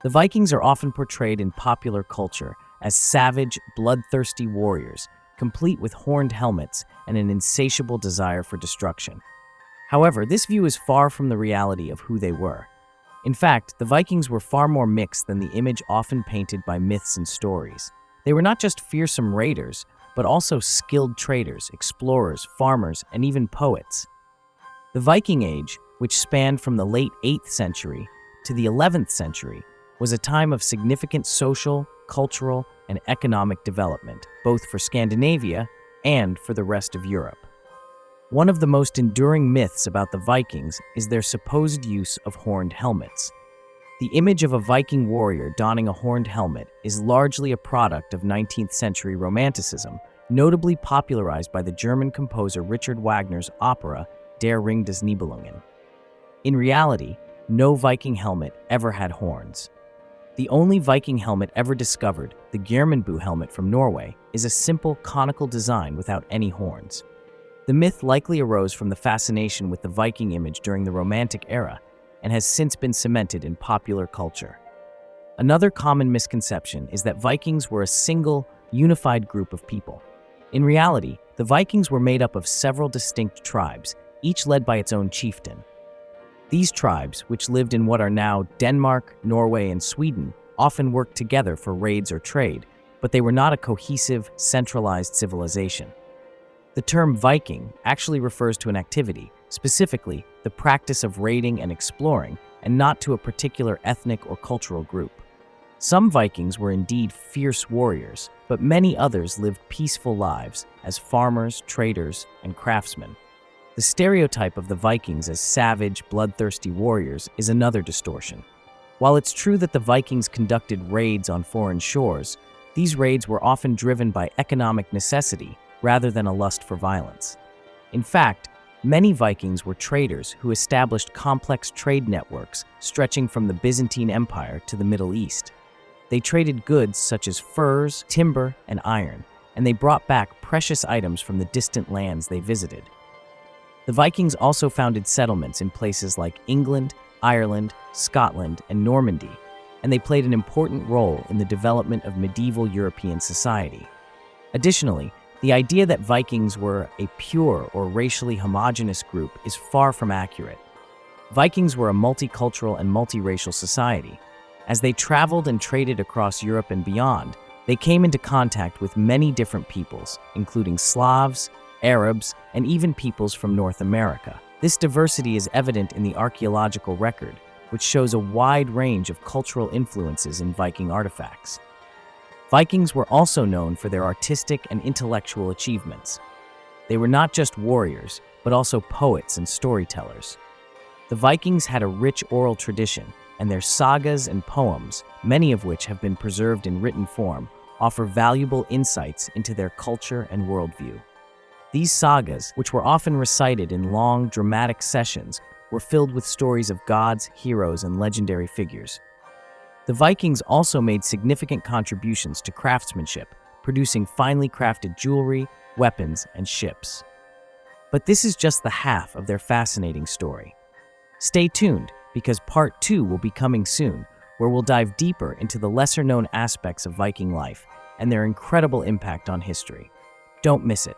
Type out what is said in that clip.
The Vikings are often portrayed in popular culture as savage, bloodthirsty warriors, complete with horned helmets and an insatiable desire for destruction. However, this view is far from the reality of who they were. In fact, the Vikings were far more mixed than the image often painted by myths and stories. They were not just fearsome raiders, but also skilled traders, explorers, farmers, and even poets. The Viking Age, which spanned from the late 8th century to the 11th century, was a time of significant social, cultural, and economic development, both for Scandinavia and for the rest of Europe. One of the most enduring myths about the Vikings is their supposed use of horned helmets. The image of a Viking warrior donning a horned helmet is largely a product of 19th century Romanticism, notably popularized by the German composer Richard Wagner's opera Der Ring des Nibelungen. In reality, no Viking helmet ever had horns. The only Viking helmet ever discovered, the Geirmundbu helmet from Norway, is a simple conical design without any horns. The myth likely arose from the fascination with the Viking image during the Romantic era and has since been cemented in popular culture. Another common misconception is that Vikings were a single, unified group of people. In reality, the Vikings were made up of several distinct tribes, each led by its own chieftain. These tribes, which lived in what are now Denmark, Norway, and Sweden, often worked together for raids or trade, but they were not a cohesive, centralized civilization. The term Viking actually refers to an activity, specifically the practice of raiding and exploring, and not to a particular ethnic or cultural group. Some Vikings were indeed fierce warriors, but many others lived peaceful lives as farmers, traders, and craftsmen. The stereotype of the Vikings as savage, bloodthirsty warriors is another distortion. While it's true that the Vikings conducted raids on foreign shores, these raids were often driven by economic necessity rather than a lust for violence. In fact, many Vikings were traders who established complex trade networks stretching from the Byzantine Empire to the Middle East. They traded goods such as furs, timber, and iron, and they brought back precious items from the distant lands they visited. The Vikings also founded settlements in places like England, Ireland, Scotland, and Normandy, and they played an important role in the development of medieval European society. Additionally, the idea that Vikings were a pure or racially homogeneous group is far from accurate. Vikings were a multicultural and multiracial society. As they traveled and traded across Europe and beyond, they came into contact with many different peoples, including Slavs, Arabs, and even peoples from North America. This diversity is evident in the archaeological record, which shows a wide range of cultural influences in Viking artifacts. Vikings were also known for their artistic and intellectual achievements. They were not just warriors, but also poets and storytellers. The Vikings had a rich oral tradition, and their sagas and poems, many of which have been preserved in written form, offer valuable insights into their culture and worldview. These sagas, which were often recited in long, dramatic sessions, were filled with stories of gods, heroes, and legendary figures. The Vikings also made significant contributions to craftsmanship, producing finely crafted jewelry, weapons, and ships. But this is just the half of their fascinating story. Stay tuned, because Part 2 will be coming soon, where we'll dive deeper into the lesser-known aspects of Viking life and their incredible impact on history. Don't miss it.